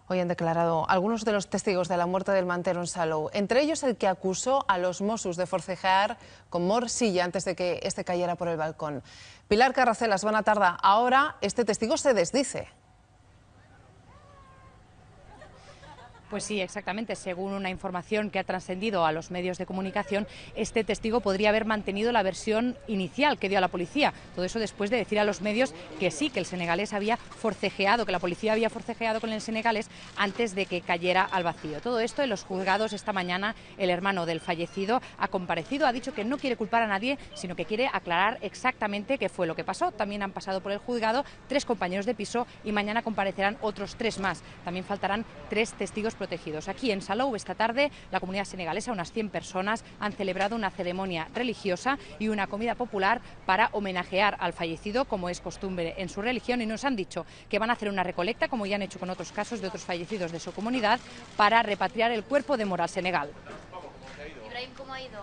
Hoy han declarado algunos de los testigos de la muerte del mantero en Salou, entre ellos el que acusó a los Mossos de forcejear con morcilla antes de que este cayera por el balcón. Pilar Carracelas, buena tarde. Ahora este testigo se desdice. Pues sí, exactamente. Según una información que ha trascendido a los medios de comunicación, este testigo podría haber mantenido la versión inicial que dio a la policía. Todo eso después de decir a los medios que sí, que el senegalés había forcejeado, que la policía había forcejeado con el senegalés antes de que cayera al vacío. Todo esto en los juzgados esta mañana, el hermano del fallecido ha comparecido, ha dicho que no quiere culpar a nadie, sino que quiere aclarar exactamente qué fue lo que pasó. También han pasado por el juzgado 3 compañeros de piso y mañana comparecerán otros 3 más. También faltarán 3 testigos protegidos. Aquí en Salou esta tarde la comunidad senegalesa, unas 100 personas, han celebrado una ceremonia religiosa y una comida popular para homenajear al fallecido, como es costumbre en su religión, y nos han dicho que van a hacer una recolecta, como ya han hecho con otros casos de otros fallecidos de su comunidad, para repatriar el cuerpo de Mora al Senegal. Ibrahim, ¿cómo ha ido?